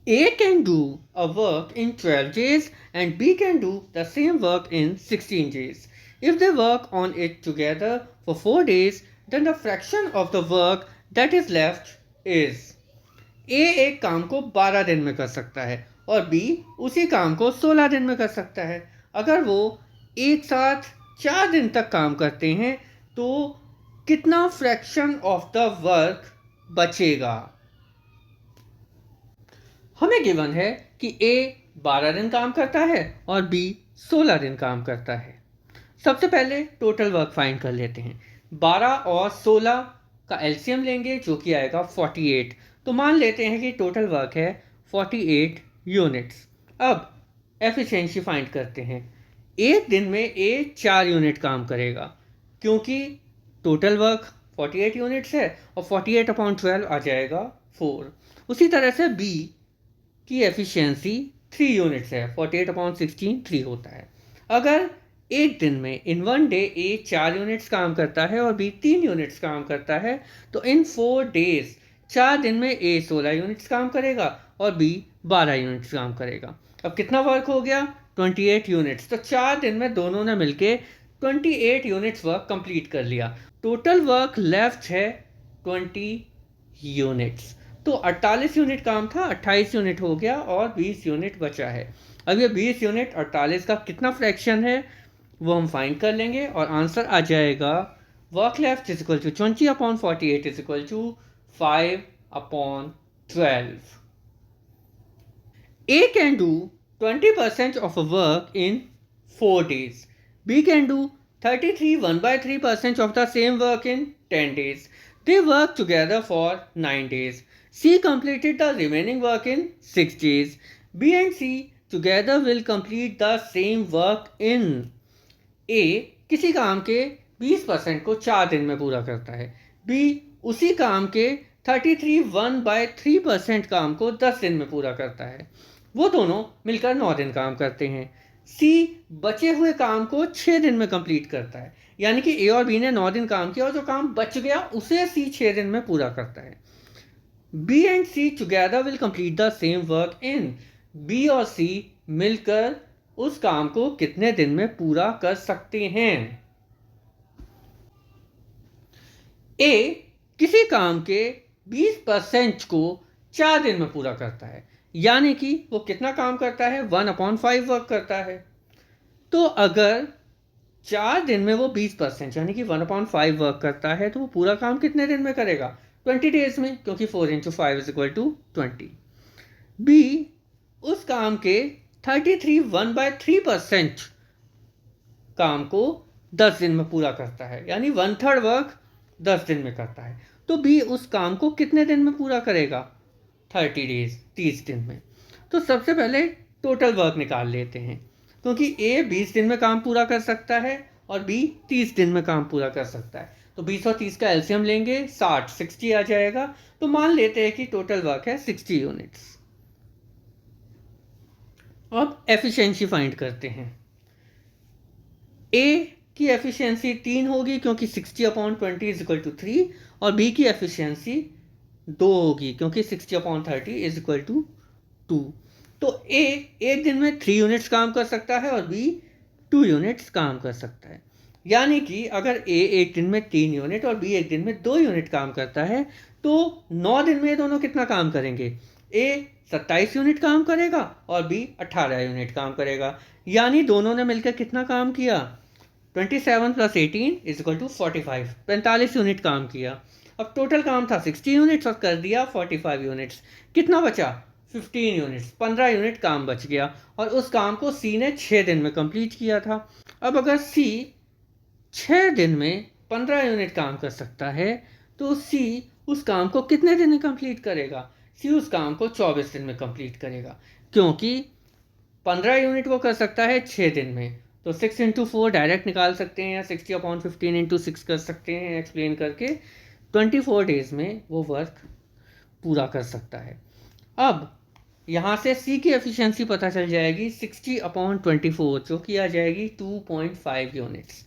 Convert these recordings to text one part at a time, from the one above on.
A can do a work in 12 days and B can do the same work in 16 days. If they work on it together for 4 days, then the fraction of the work that is left is A एक काम को 12 दिन में कर सकता है और B उसी काम को 16 दिन में कर सकता है। अगर वो एक साथ 4 दिन तक काम करते हैं तो कितना फ्रैक्शन ऑफ द वर्क बचेगा? हमें गिवन है कि A 12 दिन काम करता है और B 16 दिन काम करता है। सबसे पहले टोटल वर्क फाइंड कर लेते हैं। 12 और 16 का एलसीएम लेंगे जो कि आएगा 48। तो मान लेते हैं कि टोटल वर्क है 48 यूनिट्स। अब एफिशिएंसी फाइंड करते हैं। एक दिन में A 4 यूनिट काम करेगा क्योंकि टोटल वर्क 48 यूनिट्स है और 48 अपॉन 12 आ जाएगा 4। उसी तरह से B की एफिशिएंसी 3 यूनिट्स है, 48 अपॉन 16 3 होता है। अगर एक दिन में in one day A 4 units काम करता है और B 3 यूनिट्स काम करता है तो इन 4 डेज 4 दिन में A 16 यूनिट्स काम करेगा और B 12 यूनिट्स काम करेगा। अब कितना वर्क हो गया? 28 यूनिट्स। तो 4 दिन में दोनों ने मिलके 28 यूनिट्स वर्क कंप्लीट कर लिया। टोटल वर्क लेफ्ट है 20 यूनिट्स। तो 48 यूनिट काम था, 28 यूनिट हो गया और 20 यूनिट बचा है। अब ये 20 यूनिट 48 का कितना फ्रैक्शन है वो हम फाइंड कर लेंगे और आंसर आ जाएगा work left is equal to 20 upon 48 is equal to 5 upon 12। A can do 20% of a work in 4 days. B can do 33 1/3% of the same work in 10 days. They work together for 9 days. C completed the remaining work in 6 days. B and C together will complete the same work in A किसी काम के 20% को 4 दिन में पूरा करता है। B उसी काम के 33 1/3% काम को 10 दिन में पूरा करता है। वो दोनों मिलकर 9 दिन काम करते हैं। C बचे हुए काम को 6 दिन में कंप्लीट करता है, यानी कि A और B ने 9 दिन काम किया और जो काम बच गया उसे C 6 दिन में पूरा करता है। B and C together will complete the same work in B और C मिलकर उस काम को कितने दिन में पूरा कर सकते हैं? A किसी काम के 20% को 4 दिन में पूरा करता है, यानी कि वो कितना काम करता है? 1/5 वर्क करता है। तो अगर 4 दिन में वो 20% यानी कि 1/5 वर्क करता है तो वो पूरा काम कितने दिन में करेगा? 20 डेज में, क्योंकि 4 × 5 इज इक्वल टू 20। B उस काम के 33 1/3% काम को 10 दिन में पूरा करता है, यानी 1/3 वर्क 10 दिन में करता है। तो B उस काम को कितने दिन में पूरा करेगा? 30 डेज, 30 दिन में। तो सबसे पहले टोटल वर्क निकाल लेते हैं, क्योंकि A 20 दिन में काम पूरा कर सकता है और B 30 दिन में काम पूरा कर सकता है। तो 20 और 30 का एलसीएम लेंगे, 60 आ जाएगा। तो मान लेते हैं कि टोटल वर्क है 60 यूनिट्स। अब एफिशिएंसी फाइंड करते हैं। A की एफिशिएंसी 3 होगी क्योंकि 60/20 इज इक्वल टू 3 और B की एफिशिएंसी 2 होगी क्योंकि 60/30 इज इक्वल टू 2। तो A एक दिन में 3 यूनिट्स काम कर सकता है और B 2 यूनिट्स काम कर सकता है। यानी कि अगर A एक दिन में 3 यूनिट और B एक दिन में 2 यूनिट काम करता है तो 9 दिन में दोनों कितना काम करेंगे? A 27 यूनिट काम करेगा और B 18 यूनिट काम करेगा, यानी दोनों ने मिलकर कितना काम किया? 27 + 18 इज इक्वल टू 45, 45 यूनिट काम किया। अब टोटल काम था 60 यूनिट्स और कर दिया 45 यूनिट्स। कितना बचा? 15 यूनिट्स, 15 यूनिट काम बच गया और उस काम को C ने 6 दिन में कंप्लीट किया था। अब अगर C 6 दिन में 15 यूनिट काम कर सकता है तो C उस काम को कितने दिन में कंप्लीट करेगा? C उस काम को 24 दिन में कंप्लीट करेगा, क्योंकि 15 यूनिट वो कर सकता है 6 दिन में। तो 6 × 4 डायरेक्ट निकाल सकते हैं या 60/15 × 6 कर सकते हैं एक्सप्लेन करके। 24 डेज में वो वर्क पूरा कर सकता है। अब यहाँ से C की एफिशिएंसी पता चल जाएगी 60/24 जो कि आ जाएगी 2.5 यूनिट्स,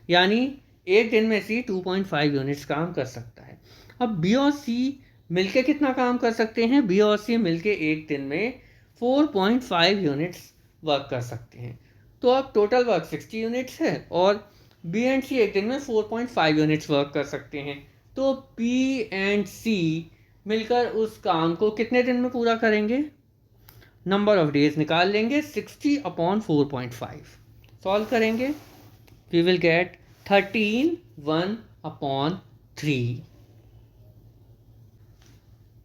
यानी एक दिन में C 2.5 यूनिट्स काम कर सकता है। अब B और C मिलके कितना काम कर सकते हैं? बी और सी मिलके एक दिन में 4.5 यूनिट्स वर्क कर सकते हैं। तो अब टोटल वर्क 60 यूनिट्स है और बी एंड सी एक दिन में 4.5 यूनिट्स वर्क कर सकते हैं। तो बी एंड सी मिलकर उस काम को कितने दिन में पूरा करेंगे? नंबर ऑफ डेज निकाल लेंगे, 60 अपॉन 4.5 सॉल्व करेंगे, we will get 13 1 upon 3।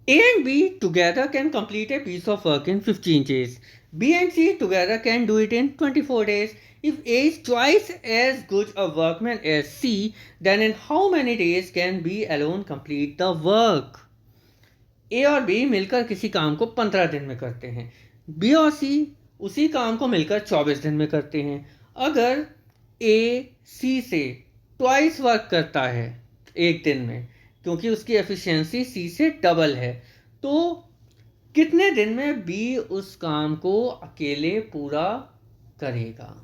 A and B together can complete a piece of work in 15 days. B and C together can do it in 24 days. If A is twice as good a workman as C, then in how many days can B alone complete the work? A और B मिलकर किसी काम को 15 दिन में करते हैं। B और C उसी काम को मिलकर 24 दिन में करते हैं। अगर A C से ट्वाइस वर्क करता है एक दिन में, क्योंकि उसकी एफिशिएंसी सी से डबल है, तो कितने दिन में बी उस काम को अकेले पूरा करेगा?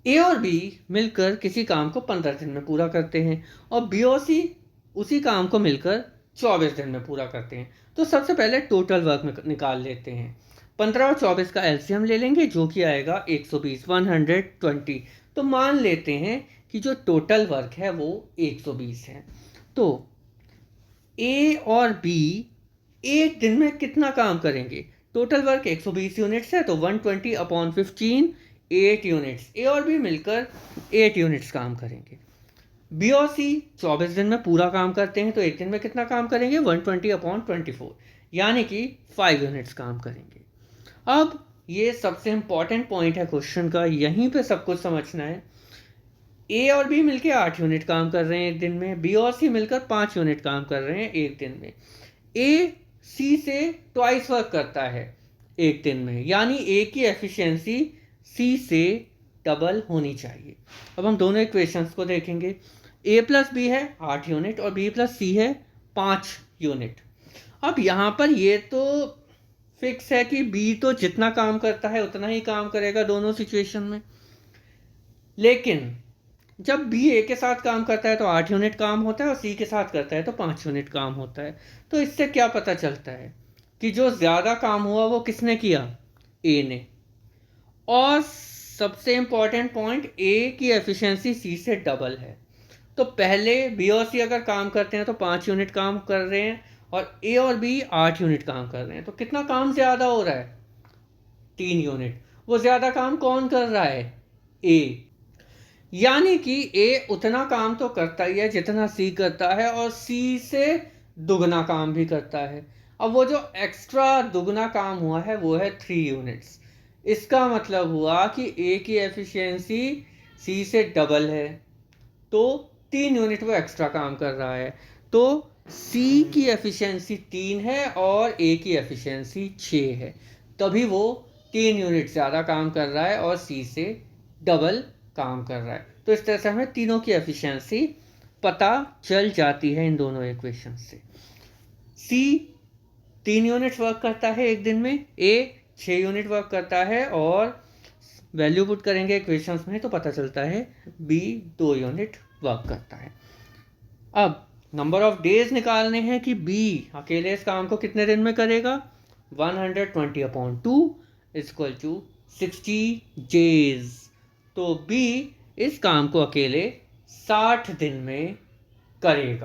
ए और बी मिलकर किसी काम को 15 दिन में पूरा करते हैं और बी और सी उसी काम को मिलकर 24 दिन में पूरा करते हैं। तो सबसे पहले टोटल वर्क निकाल लेते हैं। 15 और 24 का एलसीएम ले लेंगे, जो कि आएगा 120 120। तो मान लेते हैं कि जो टोटल वर्क है वो 120 है। तो ए और बी एक दिन में कितना काम करेंगे? टोटल वर्क 120 यूनिट्स है, तो 120 अपॉन 15 8 यूनिट्स। ए और बी मिलकर 8 यूनिट्स काम करेंगे। बी और सी 24 दिन में पूरा काम करते हैं, तो एक दिन में कितना काम करेंगे? 120 अपॉन 24, यानी कि 5 यूनिट्स काम करेंगे। अब ये सबसे इंपॉर्टेंट पॉइंट है क्वेश्चन का, यहीं पे सब कुछ समझना है। ए और बी मिलकर 8 यूनिट काम कर रहे हैं एक दिन में, बी और सी मिलकर 5 यूनिट काम कर रहे हैं एक दिन में। ए सी से ट्वाइस वर्क करता है एक दिन में, यानी ए की एफिशिएंसी सी से डबल होनी चाहिए। अब हम दोनों इक्वेशंस को देखेंगे। ए प्लस बी है 8 यूनिट और बी प्लस सी है 5 यूनिट। अब यहाँ पर ये तो फिक्स है कि बी तो जितना काम करता है उतना ही काम करेगा दोनों सिचुएशन में, लेकिन जब बी ए के साथ काम करता है तो 8 यूनिट काम होता है और सी के साथ करता है तो 5 यूनिट काम होता है। तो इससे क्या पता चलता है कि जो ज़्यादा काम हुआ वो किसने किया? ए ने। और सबसे इंपॉर्टेंट पॉइंट, ए की एफिशिएंसी सी से डबल है। तो पहले बी और सी अगर काम करते हैं तो 5 यूनिट काम कर रहे हैं और ए और बी 8 यूनिट काम कर रहे हैं, तो कितना काम ज़्यादा हो रहा है? 3 यूनिट। वो ज़्यादा काम कौन कर रहा है? ए। यानी कि ए उतना काम तो करता ही है जितना सी करता है और सी से दुगना काम भी करता है। अब वो जो एक्स्ट्रा दुगना काम हुआ है वो है 3 यूनिट्स। इसका मतलब हुआ कि ए की एफिशिएंसी सी से डबल है, तो 3 यूनिट वो एक्स्ट्रा काम कर रहा है। तो सी की एफिशिएंसी 3 है और ए की एफिशिएंसी 6 है, तभी वो 3 यूनिट ज़्यादा काम कर रहा है और सी से डबल काम कर रहा है। तो इस तरह से हमें तीनों की एफिशिएंसी पता चल जाती है इन दोनों इक्वेशन से। सी 3 यूनिट्स वर्क करता है एक दिन में, ए 6 यूनिट वर्क करता है और वैल्यू पुट करेंगे इक्वेशंस में तो पता चलता है बी 2 यूनिट वर्क करता है। अब नंबर ऑफ डेज निकालने हैं कि बी अकेले इस काम को कितने दिन में करेगा। 120 अपॉन 2 इक्वल टू 60 डेज। तो बी इस काम को अकेले 60 दिन में करेगा।